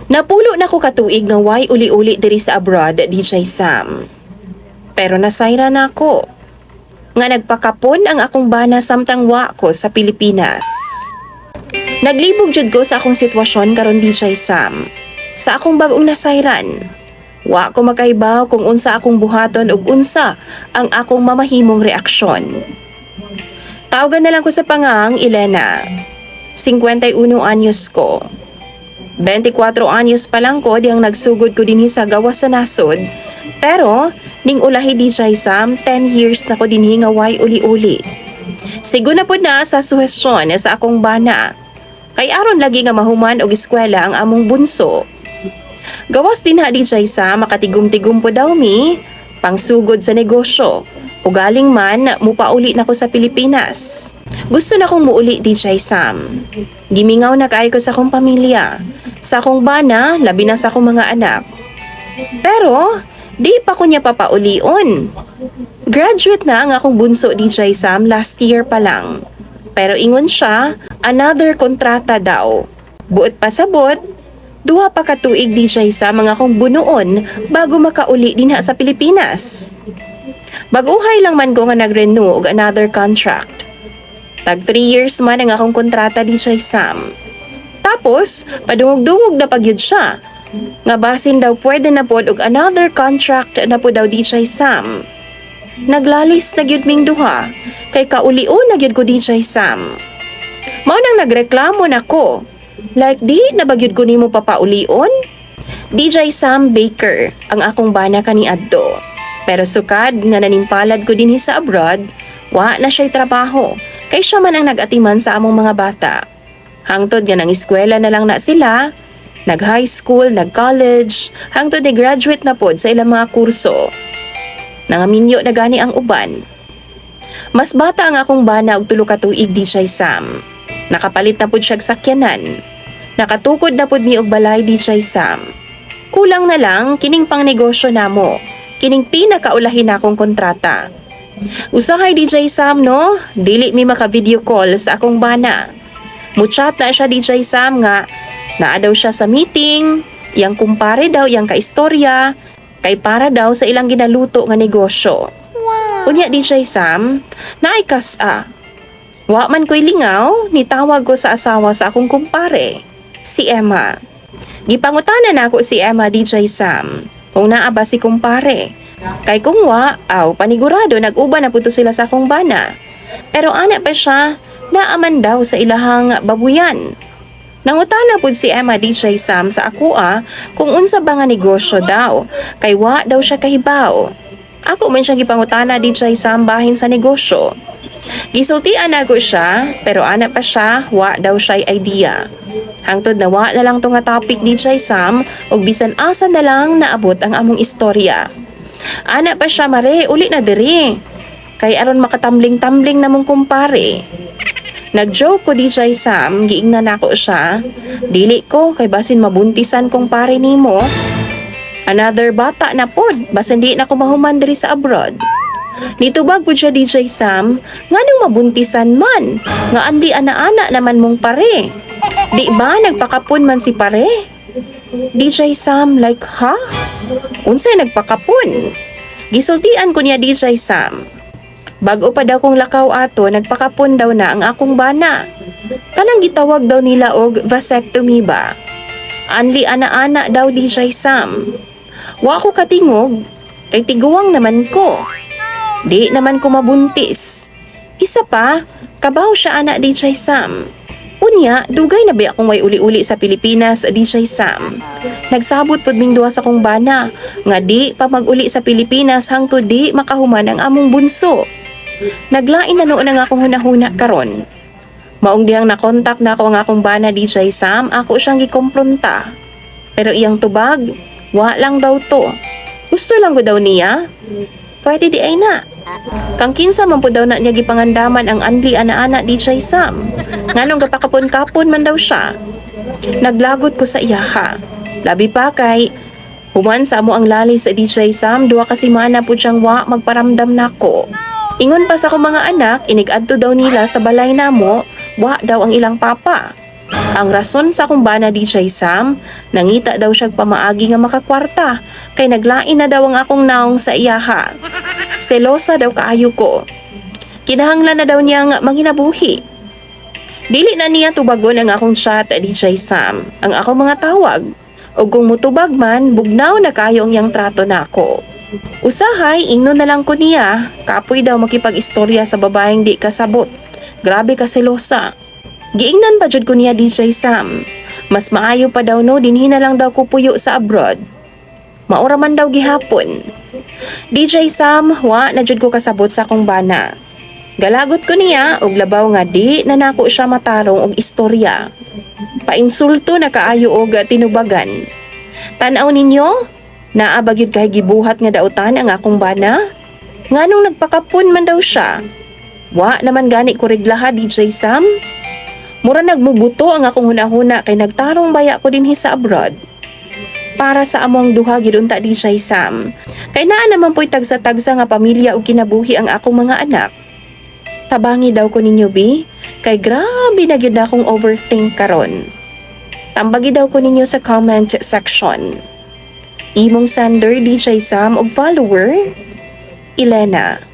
Napulo na ko katuig nga way uli-uli diri sa abroad, DJ Sam. Pero nasayra na ako. Nga nagpakapon ang akong bana samtang wa ko sa Pilipinas. Naglibog jud ko sa akong sitwasyon karon, DJ Sam. Sa akong bagong nasayran. Wa ko makaibaw kung unsa akong buhaton ug unsa ang akong mamahimong reaksyon. Tawagan na lang ko sa pangang Elena. 51 anyos ko. 24 anyos pa lang ko diyang nagsugod ko dinhi sa gawas sa nasod. Pero, ning ulahi DJ Sam, 10 years na ko dinhi nga way uli-uli. Sigo na pud na sa suhestyon sa akong bana. Kay aron lagi nga mahuman og eskwela ang among bunso. Gawas din ha DJ Sam, makatigum-tigum po daw mi, pangsugod sa negosyo. O galing man, mupauli na ko sa Pilipinas. Gusto na kong muuli, DJ Sam. Gimingaw na kaayo ko sa akong pamilya. Sa akong bana, labi na sa akong mga anak. Pero, di pa ko niya papaulion. Graduate na ang akong bunso, DJ Sam, last year pa lang. Pero ingon siya, another kontrata daw. Buot pa sabot, duha pa katuig DJ Sam ang akong bunuon bago makauli din sa Pilipinas. Baguhay lang man ko nga nag-renew og another contract. Tag 3 years man ang akong kontrata DJ Sam. Tapos, padungog-dungog na pagyud siya. Nga basin daw pwede na pod og another contract na po daw DJ Sam. Naglalis na gyud ming duha, kay kaulion na gyud ko DJ Sam. Mao nang nagreklamo nako. Like di na bagyud ko nimo papaulion? DJ Sam Baker ang akong bana kaniadto. Pero sukad nga nanimpalad ko dinhi sa abroad, wa na siya'y trabaho, kay siya man ang nag-atiman sa among mga bata. Hangtod nga nang eskwela na lang na sila, nag-high school, nag-college, hangtod ni graduate na pod sa ilang mga kurso. Nangaminyo na gani ang uban. Mas bata ang akong bana og 3 ka tuig DJ Sam. Nakapalit na pod siyag sakyanan. Nakatukod na pod mi og balay DJ Sam. Kulang na lang kining pang negosyo namo. Kining pinakaulahin akong kontrata. Usahay DJ Sam no, dili mi maka-video call sa akong bana. Muchat na siya DJ Sam nga, naa daw siya sa meeting, yang kumpare daw yang kaistorya, kay para daw sa ilang ginaluto nga negosyo. Wow. Unya DJ Sam, naay kas-a. Wa man ko'y lingaw, nitawag ko sa asawa sa akong kumpare, si Emma. Gipangutanan ako si Emma DJ Sam. Kung naa ba si kumpare. Kay kung wa, panigurado nag-uban na puto sila sa akong bana. Pero ana pa siya, naaman daw sa ilahang babuyan. Nangutana pud si Emma DJ Sam sa ako kung unsa ba nga negosyo daw, kay wa daw siya kahibaw. Ako man siya gipangutana DJ Sam bahin sa negosyo. Gisultian ako siya, pero ana pa siya, wa daw siya'y idea. Hangtod na wa na lang to nga topic DJ Sam, og bisan asa na lang naabot ang among istorya. Ana pa siya mare, uli na diri. Kay aron makatambling-tambling namong kumpare. Nag-joke ko DJ Sam, giingnan nako siya. Dili ko, kay basin mabuntisan kong pare nimo. Another bata na pod, basin di na ko mahuman diri sa abroad. Nitubag po siya DJ Sam, nga nang mabuntisan man, nga andi ana-ana naman mong pare. Di ba nagpakapon man si pare? DJ Sam like, ha? Unsay nagpakapon? Gisultian ko niya DJ Sam. Bago pa daw kong lakaw ato, nagpakapon daw na ang akong bana. Kanang gitawag daw nila og vasectomy ba? Anli ana-ana daw DJ Sam. Wa ko katingog, kay tiguwang naman ko. Di naman ko mabuntis. Isa pa, kabaw siya ana DJ Sam. Unya, dugay na ba akong way uli-uli sa Pilipinas DJ Sam. Nagsabot pod ming duha sa kong bana, nga di pa mag-uli sa Pilipinas hangtod di makahuman ang among bunso. Naglain na noon ang akong hunahuna karon. Maong dihang nakontak na ako ang akong bana DJ Sam, ako siyang gikompronta. Pero iyang tubag, wa lang daw to. Gusto lang ko daw niya. Pwede di ay na. Kang kinsa man po daw na niya gipangandaman ang anli ana-ana DJ Sam. Nganong gapakapon-kapon man daw siya. Naglagot ko sa iyaha. Labi pa kay human sa amo ang lali sa DJ Sam, duha ka semana po siyang wa magparamdam nako. Ingon pa sa akong mga anak, inig-adto daw nila sa balay namo, wa daw ang ilang papa. Ang rason sa akong bana DJ Sam, nangita daw siya pamaagi nga makakwarta, kay naglain na daw ang akong naong sa iyaha. Selosa daw kaayo ko. Kinahanglan na daw niya nga manginabuhi. Dili na niya tubagon ang akong chat DJ Sam, ang akong mga tawag. O kung mutubag man, bugnaw na kayo ang yang trato nako. Usahay, ingno na lang ko niya, kapoy daw makipag-istorya sa babaeng di kasabot. Grabe ka selosa. Giingnan pa jud ko niya DJ Sam. Mas maayo pa daw no, dinhi na lang daw ko puyo sa abroad. Maura man daw gihapon. DJ Sam, wa na jud ko kasabot sa akong bana. Galagot ko niya og labaw nga di na nako siya matarong og istorya. Painsulto na kaayo og tinubagan. Tan-aw ninyo, naa ba gyud kay gibuhat nga dautan ang akong bana? Nganong nagpakapun man daw siya? Wa naman gani ko reglaha DJ Sam. Mura nagmubuto ang akong hunahuna kay nagtarong baya ko dinhi sa abroad. Para sa among duha gid unta DJ Sam. Kay naa naman po'y tagsa-tagsa nga pamilya ug kinabuhi ang akong mga anak. Tabangi daw ko ninyo bi, kay grabe na gyud akong overthink karon. Tambagi daw ko ninyo sa comment section. Imong sender DJ Sam og follower, Elena.